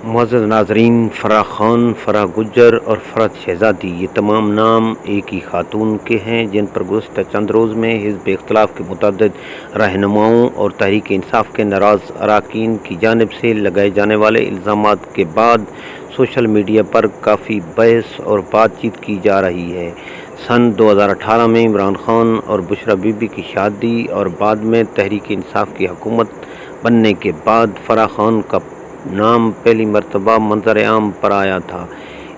معزز ناظرین، فرح خان، فرح گجر اور فرحت شہزادی یہ تمام نام ایک ہی خاتون کے ہیں جن پر گزشتہ چند روز میں حزب اختلاف کے متعدد رہنماؤں اور تحریک انصاف کے ناراض اراکین کی جانب سے لگائے جانے والے الزامات کے بعد سوشل میڈیا پر کافی بحث اور بات چیت کی جا رہی ہے۔ سن 2018 میں عمران خان اور بشریٰ بی بی کی شادی اور بعد میں تحریک انصاف کی حکومت بننے کے بعد فرح خان کا نام پہلی مرتبہ منظر عام پر آیا تھا۔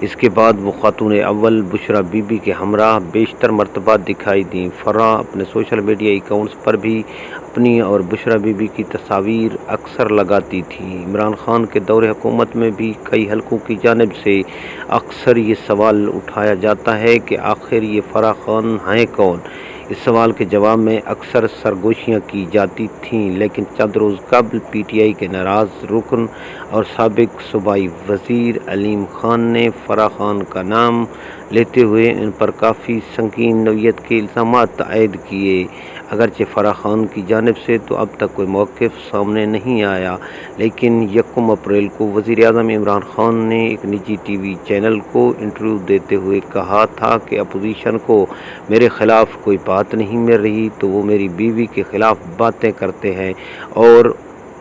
اس کے بعد وہ خاتون اول بشریٰ بی بی کے ہمراہ بیشتر مرتبہ دکھائی دیں۔ فرح اپنے سوشل میڈیا اکاؤنٹس پر بھی اپنی اور بشریٰ بی بی کی تصاویر اکثر لگاتی تھیں۔ عمران خان کے دور حکومت میں بھی کئی حلقوں کی جانب سے اکثر یہ سوال اٹھایا جاتا ہے کہ آخر یہ فرح خان ہیں کون؟ اس سوال کے جواب میں اکثر سرگوشیاں کی جاتی تھیں، لیکن چند روز قبل پی ٹی آئی کے ناراض رکن اور سابق صوبائی وزیر علیم خان نے فرح خان کا نام لیتے ہوئے ان پر کافی سنگین نوعیت کے الزامات عائد کیے۔ اگرچہ فرح خان کی جانب سے تو اب تک کوئی موقف سامنے نہیں آیا، لیکن 1 اپریل کو وزیر اعظم عمران خان نے ایک نجی ٹی وی چینل کو انٹرویو دیتے ہوئے کہا تھا کہ اپوزیشن کو میرے خلاف کوئی بات نہیں مل رہی تو وہ میری بیوی کے خلاف باتیں کرتے ہیں اور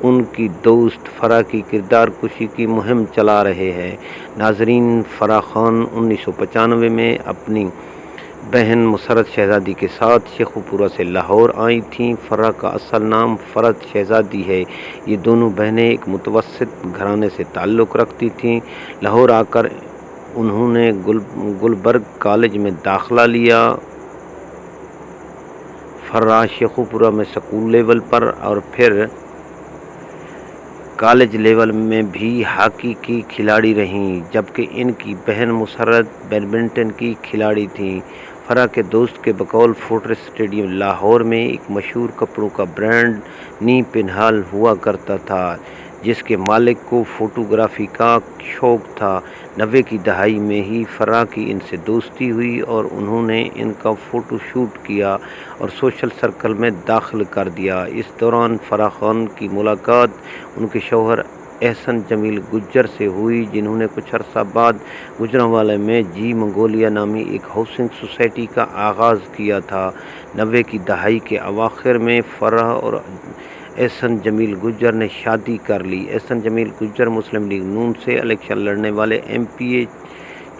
ان کی دوست فرح کی کردار کشی کی مہم چلا رہے ہیں۔ ناظرین، فرح خان 1995 میں اپنی بہن مسرت شہزادی کے ساتھ شیخوپورہ سے لاہور آئی تھیں۔ فرح کا اصل نام فرحت شہزادی ہے۔ یہ دونوں بہنیں ایک متوسط گھرانے سے تعلق رکھتی تھیں۔ لاہور آ کر انہوں نے گلبرگ کالج میں داخلہ لیا۔ فرح شیخوپورہ میں سکول لیول پر اور پھر کالج لیول میں بھی ہاکی کی کھلاڑی رہیں، جبکہ ان کی بہن مسرت بیڈمنٹن کی کھلاڑی تھیں۔ فرح کے دوست کے بقول فورٹریس اسٹیڈیم لاہور میں ایک مشہور کپڑوں کا برانڈ نی پنہال ہوا کرتا تھا، جس کے مالک کو فوٹوگرافی کا شوق تھا۔ 90 کی دہائی میں ہی فرح کی ان سے دوستی ہوئی اور انہوں نے ان کا فوٹو شوٹ کیا اور سوشل سرکل میں داخل کر دیا۔ اس دوران فرح خان کی ملاقات ان کے شوہر احسن جمیل گجر سے ہوئی، جنہوں نے کچھ عرصہ بعد گوجرانوالے میں جی منگولیا نامی ایک ہاؤسنگ سوسائٹی کا آغاز کیا تھا۔ 90 کی دہائی کے اواخر میں فرح اور احسن جمیل گجر نے شادی کر لی۔ احسن جمیل گجر مسلم لیگ نون سے الیکشن لڑنے والے ایم پی اے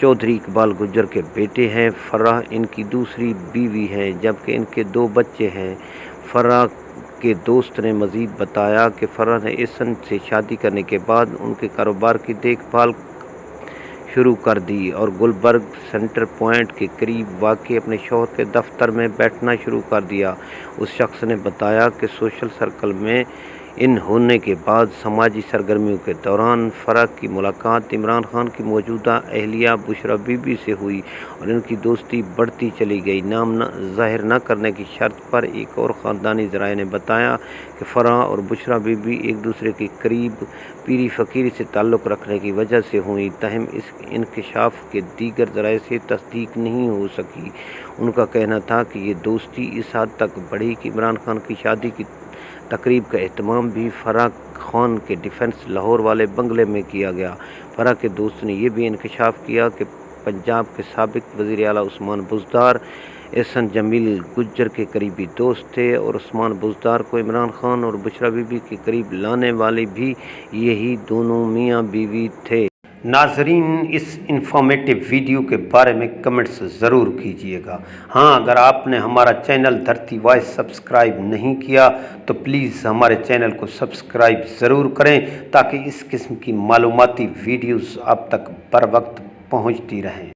چودھری اقبال گجر کے بیٹے ہیں۔ فرح ان کی دوسری بیوی ہیں، جبکہ ان کے 2 بچے ہیں۔ فرح کے دوست نے مزید بتایا کہ فرح نے احسن سے شادی کرنے کے بعد ان کے کاروبار کی دیکھ بھال شروع کر دی اور گلبرگ سینٹر پوائنٹ کے قریب واقع اپنے شوہر کے دفتر میں بیٹھنا شروع کر دیا۔ اس شخص نے بتایا کہ سوشل سرکل میں ان ہونے کے بعد سماجی سرگرمیوں کے دوران فرح کی ملاقات عمران خان کی موجودہ اہلیہ بشریٰ بی بی سے ہوئی اور ان کی دوستی بڑھتی چلی گئی۔ نام ظاہر نہ کرنے کی شرط پر ایک اور خاندانی ذرائع نے بتایا کہ فرح اور بشریٰ بی بی ایک دوسرے کے قریب پیری فقیری سے تعلق رکھنے کی وجہ سے ہوئی، تاہم اس انکشاف کے دیگر ذرائع سے تصدیق نہیں ہو سکی۔ ان کا کہنا تھا کہ یہ دوستی اس حد تک بڑھی کہ عمران خان کی شادی کی تقریب کا اہتمام بھی فرح خان کے ڈیفنس لاہور والے بنگلے میں کیا گیا۔ فرح کے دوست نے یہ بھی انکشاف کیا کہ پنجاب کے سابق وزیر اعلیٰ عثمان بزدار احسن جمیل گجر کے قریبی دوست تھے اور عثمان بزدار کو عمران خان اور بشریٰ بی بی کے قریب لانے والے بھی یہی دونوں میاں بیوی تھے۔ ناظرین، اس انفارمیٹیو ویڈیو کے بارے میں کمنٹس ضرور کیجیے گا۔ ہاں، اگر آپ نے ہمارا چینل دھرتی وائس سبسکرائب نہیں کیا تو پلیز ہمارے چینل کو سبسکرائب ضرور کریں تاکہ اس قسم کی معلوماتی ویڈیوز آپ تک بر وقت پہنچتی رہیں۔